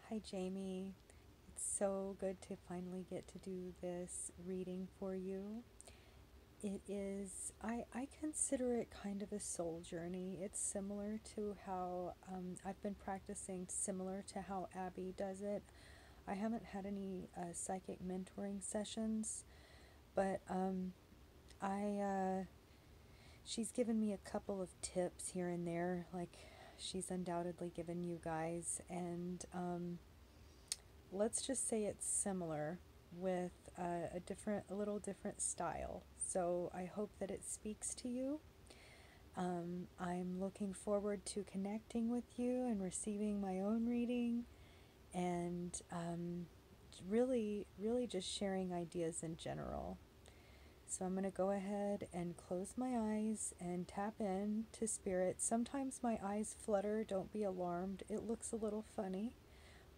Hi, Jamie. It's so good to finally get to do this reading for you. It is, I consider it kind of a soul journey. It's similar to how I've been practicing, similar to how Abby does it. I haven't had any psychic mentoring sessions, but I she's given me a couple of tips here and there, like she's undoubtedly given you guys, and let's just say it's similar with a little different style. So I hope that it speaks to you. I'm looking forward to connecting with you and receiving my own reading, and really just sharing ideas in general. So I'm going to go ahead and close my eyes and tap in to spirit. Sometimes my eyes flutter, don't be alarmed. It looks a little funny,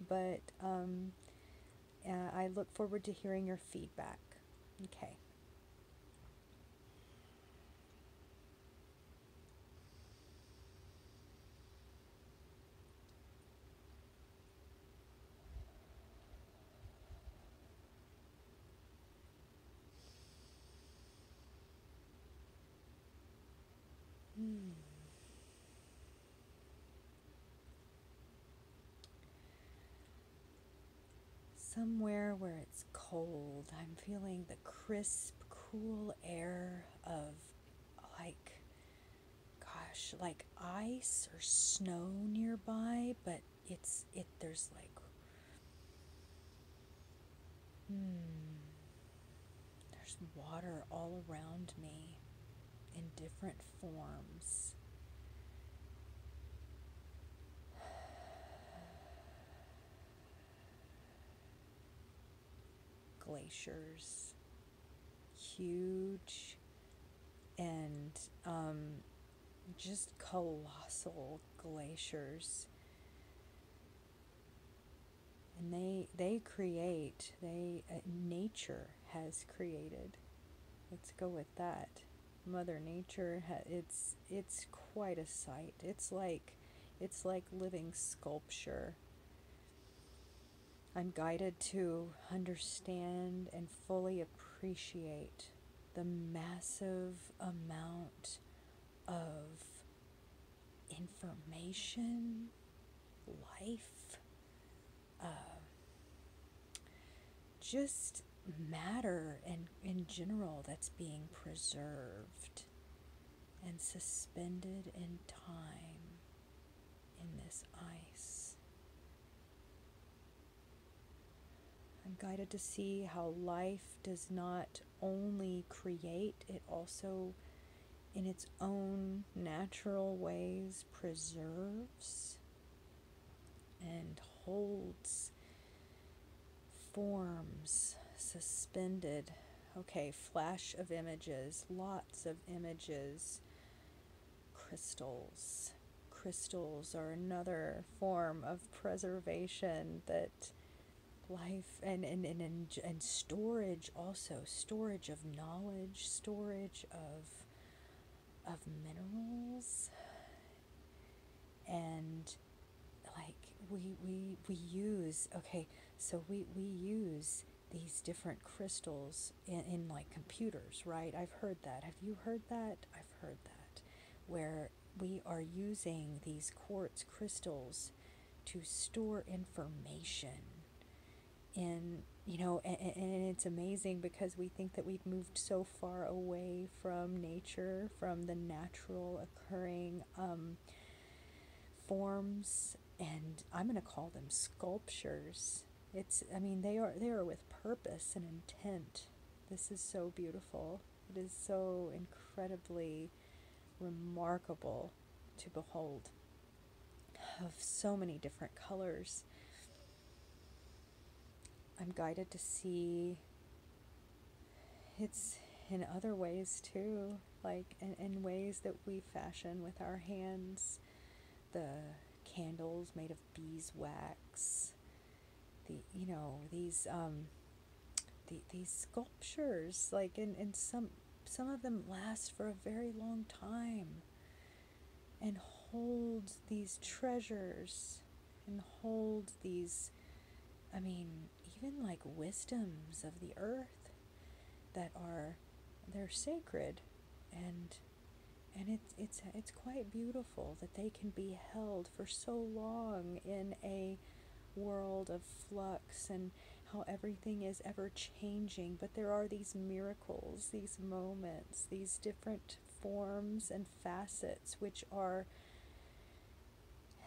but I look forward to hearing your feedback. Okay. Hmm. Somewhere where it's cold, I'm feeling the crisp, cool air of like, gosh, like ice or snow nearby, but there's like, there's water all around me in different forms. Glaciers, huge and just colossal glaciers, and they create they nature has created. Let's go with that. Mother Nature it's quite a sight. It's like living sculpture. I'm guided to understand and fully appreciate the massive amount of information, life, just matter and in general that's being preserved and suspended in time in this ice. I'm guided to see how life does not only create, it also, in its own natural ways, preserves and holds forms suspended. Okay, flash of images, lots of images. Crystals. Crystals are another form of preservation that life and storage, also storage of knowledge, storage of minerals, and like we use, okay, so we use these different crystals in like computers, right? I've heard that. Have you heard that? I've heard that, where we are using these quartz crystals to store information in, and it's amazing because we think that we've moved so far away from nature, from the natural occurring forms, and I'm going to call them sculptures. I mean, they are with purpose and intent. This is so beautiful. It is so incredibly remarkable to behold, of so many different colors. I'm guided to see it's in other ways too, like in ways that we fashion with our hands. The candles made of beeswax, these sculptures, like, and some of them last for a very long time and hold these treasures and hold these I mean, even like wisdoms of the earth that are, they're sacred, and it's quite beautiful that they can be held for so long in a world of flux, and how everything is ever changing, but there are these miracles, these moments, these different forms and facets which are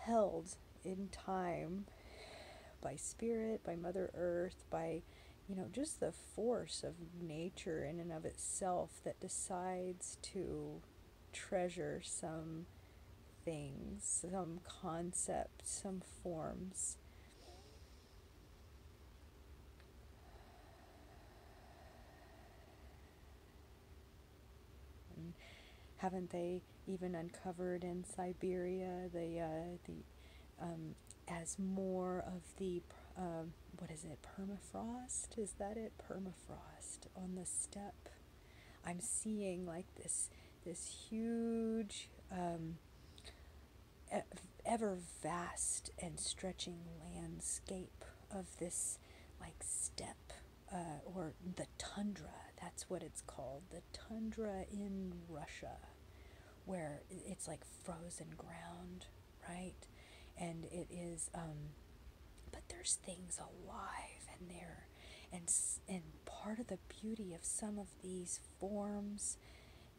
held in time by spirit, by Mother Earth, by, just the force of nature in and of itself that decides to treasure some things, some concepts, some forms. And haven't they even uncovered in Siberia as more of the what is it, permafrost? Is that it? Permafrost on the steppe. I'm seeing like this huge, ever vast and stretching landscape of this like steppe, or the tundra. That's what it's called, the tundra in Russia, where it's like frozen ground, right? And it is, but there's things alive in there, and part of the beauty of some of these forms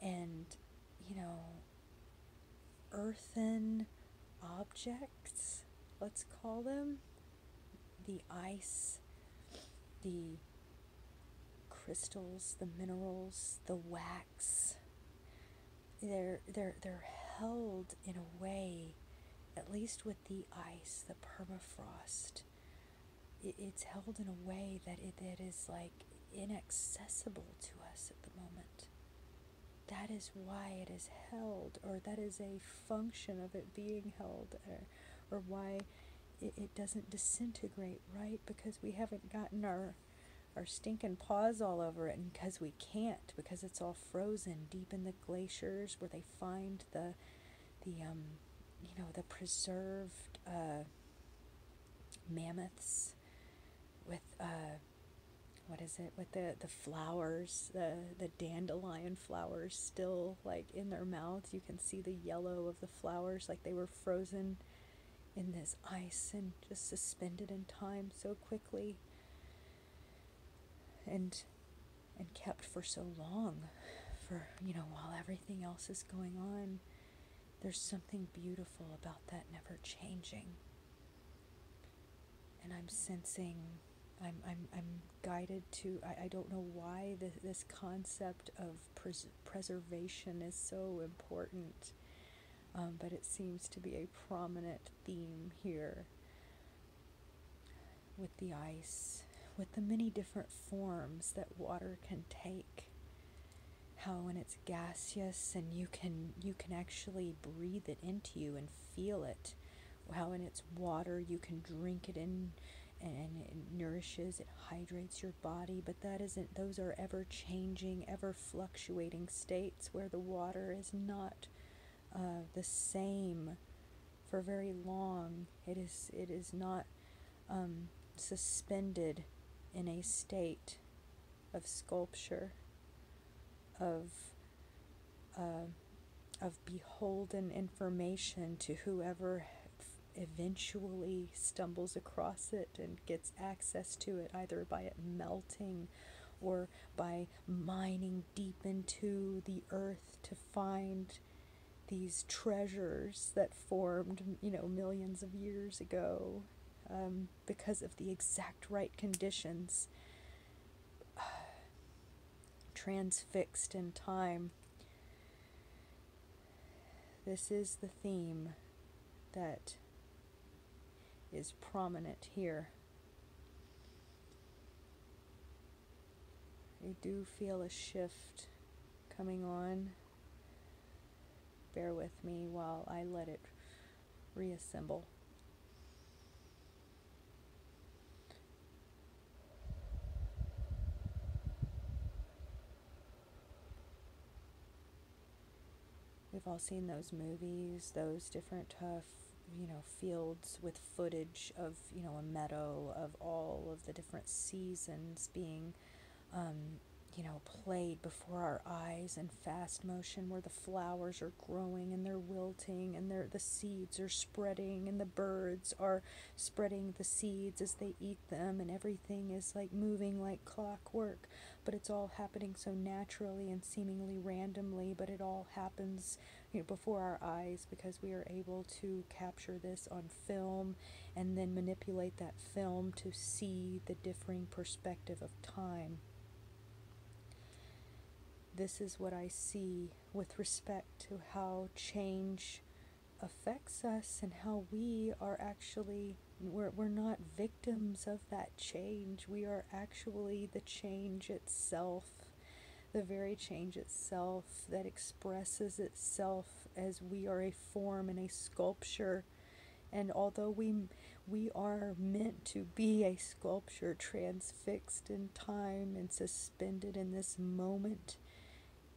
and, you know, earthen objects, let's call them, the ice, the crystals, the minerals, the wax, they're held in a way, at least with the ice, the permafrost, it's held in a way that it is like inaccessible to us at the moment. That is why it is held, or that is a function of it being held, or why it doesn't disintegrate, right? Because we haven't gotten our stinking paws all over it, and because we can't, because it's all frozen deep in the glaciers where they find the the preserved mammoths with what is it, with the flowers, the dandelion flowers still like in their mouths. You can see the yellow of the flowers, like they were frozen in this ice and just suspended in time so quickly, and kept for so long, for while everything else is going on. There's something beautiful about that never changing, and I'm sensing, I'm guided to, I don't know why this concept of preservation is so important, but it seems to be a prominent theme here with the ice, with the many different forms that water can take. How when it's gaseous and you can actually breathe it into you and feel it. How when it's water you can drink it in, and it nourishes, it hydrates your body. But that isn't, those are ever changing, ever fluctuating states where the water is not the same for very long. It is not suspended in a state of sculpture, of beholden information to whoever eventually stumbles across it and gets access to it, either by it melting or by mining deep into the earth to find these treasures that formed, millions of years ago, because of the exact right conditions, transfixed in time. This is the theme that is prominent here. I do feel a shift coming on. Bear with me while I let it reassemble. We've all seen those movies, those different fields with footage of, a meadow, of all of the different seasons being played before our eyes in fast motion, where the flowers are growing and they're wilting and the seeds are spreading and the birds are spreading the seeds as they eat them, and everything is like moving like clockwork, but it's all happening so naturally and seemingly randomly, but it all happens before our eyes, because we are able to capture this on film and then manipulate that film to see the differing perspective of time. This is what I see with respect to how change affects us, and how we are actually, we're not victims of that change. We are actually the change itself, the very change itself that expresses itself as we are a form and a sculpture. And although we are meant to be a sculpture transfixed in time and suspended in this moment,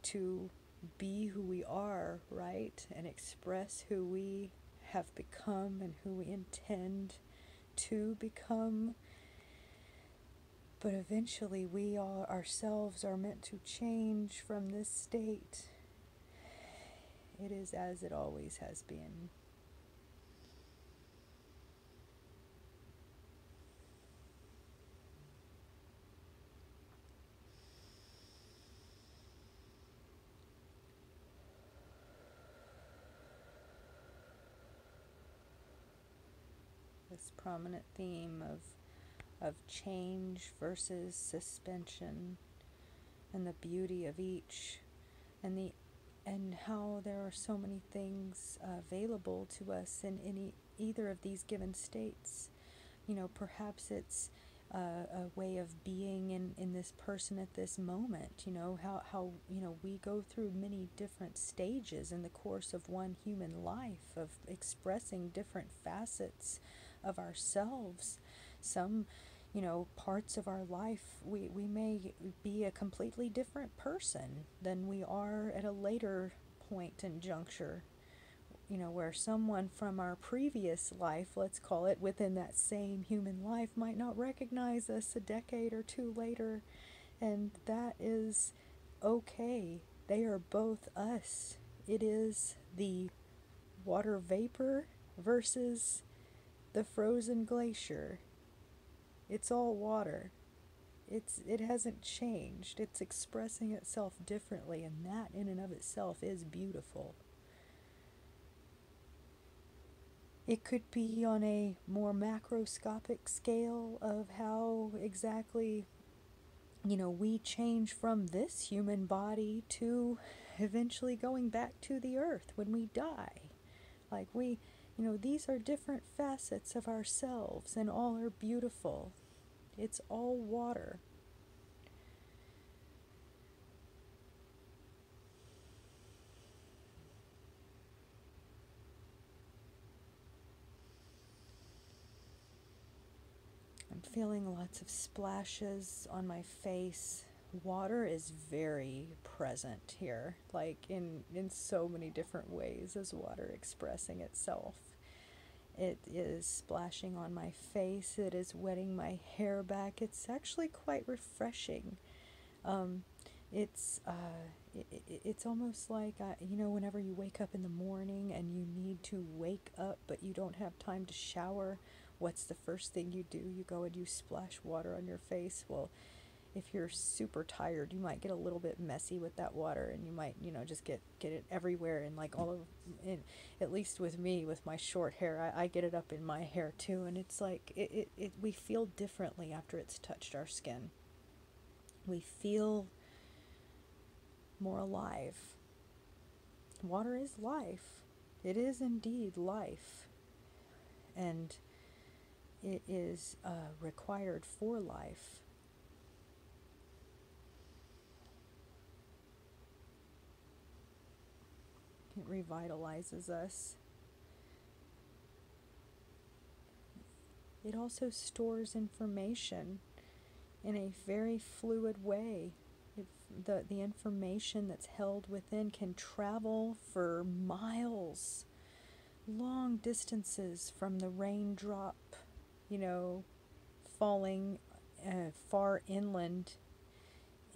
to be who we are, right? And express who we have become and who we intend to become. But eventually we all ourselves are meant to change from this state. It is as it always has been. This prominent theme of change versus suspension, and the beauty of each, and how there are so many things available to us in either of these given states. Perhaps it's a way of being in this person at this moment. How we go through many different stages in the course of one human life, of expressing different facets of ourselves. Some parts of our life, we may be a completely different person than we are at a later point and juncture, where someone from our previous life, let's call it, within that same human life, might not recognize us a decade or two later, and that is okay. They are both us. It is the water vapor versus the frozen glacier. It's all water. It hasn't changed. It's expressing itself differently, and that in and of itself is beautiful. It could be on a more macroscopic scale of how exactly, we change from this human body to eventually going back to the earth when we die. Like these are different facets of ourselves, and all are beautiful. It's all water. I'm feeling lots of splashes on my face. Water is very present here, like in so many different ways is water expressing itself. It is splashing on my face. It is wetting my hair back. It's actually quite refreshing. Um, it's almost like, whenever you wake up in the morning and you need to wake up but you don't have time to shower, what's the first thing you do? You go and you splash water on your face. Well, if you're super tired, you might get a little bit messy with that water, and you might, just get it everywhere, and like all of, at least with me, with my short hair, I get it up in my hair too, and it's like, we feel differently after it's touched our skin. We feel more alive. Water is life. It is indeed life. And it is required for life. It revitalizes us. It also stores information in a very fluid way. The information that's held within can travel for miles long distances from the raindrop, you know, falling far inland,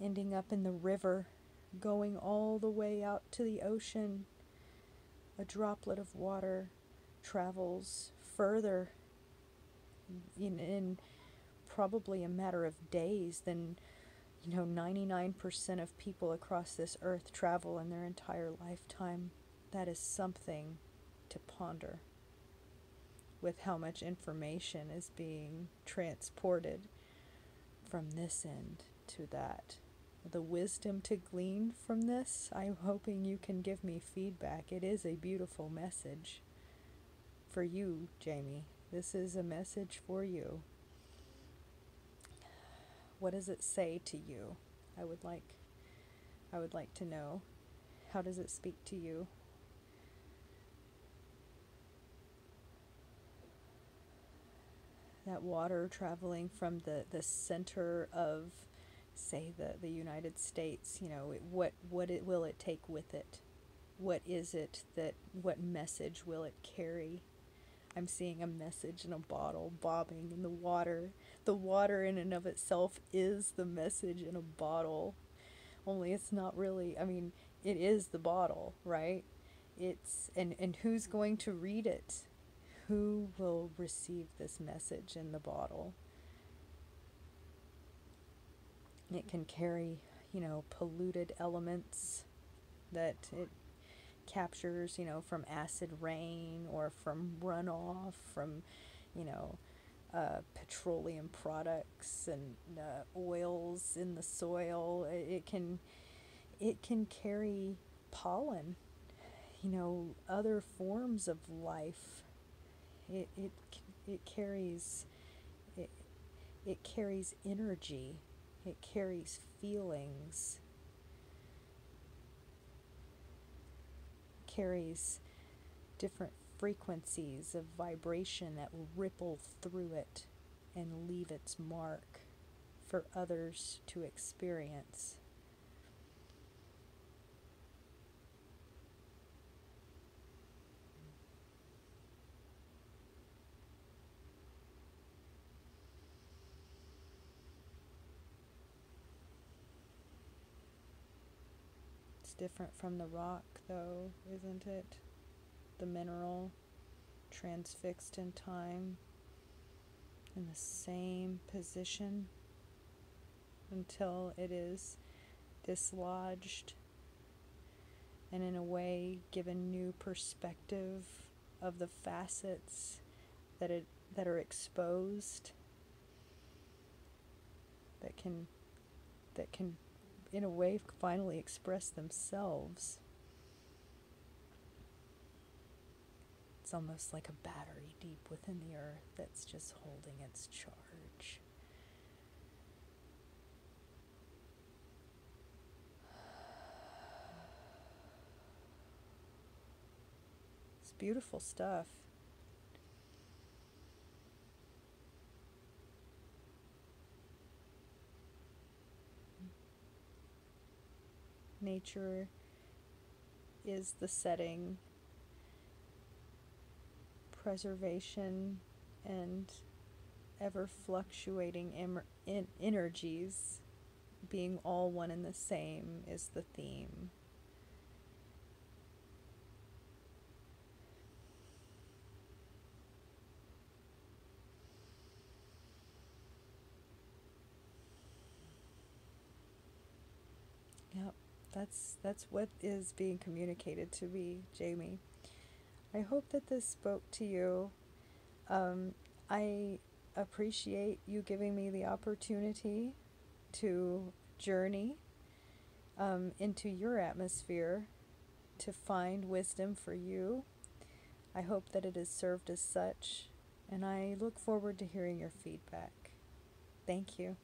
ending up in the river, going all the way out to the ocean. A droplet of water travels further in probably a matter of days than 99% of people across this earth travel in their entire lifetime. That is something to ponder with how much information is being transported from this end to that. The wisdom to glean from this, I'm hoping you can give me feedback. It is a beautiful message for you, Jamie. This is a message for you. What does it say to you? I would like to know. How does it speak to you? That water traveling from the center of, say, the United States, will it take with it? What is it what message will it carry? I'm seeing a message in a bottle bobbing in the water. The water in and of itself is the message in a bottle. Only it's not really, it is the bottle, right? And who's going to read it? Who will receive this message in the bottle? It can carry, polluted elements that it captures, from acid rain or from runoff from, petroleum products and oils in the soil. It can carry pollen, other forms of life. It carries it carries energy. It carries feelings. Carries different frequencies of vibration that will ripple through it and leave its mark for others to experience. It's different from the rock, though, isn't it? The mineral, transfixed in time, in the same position until it is dislodged and, in a way, given new perspective of the facets that are exposed, that can in a way finally express themselves. It's almost like a battery deep within the earth that's just holding its charge. It's beautiful stuff. Nature is the setting. Preservation and ever fluctuating energies being all one and the same is the theme. Yep, that's what is being communicated to me, Jamie. I hope that this spoke to you. I appreciate you giving me the opportunity to journey into your atmosphere to find wisdom for you. I hope that it has served as such, and I look forward to hearing your feedback. Thank you.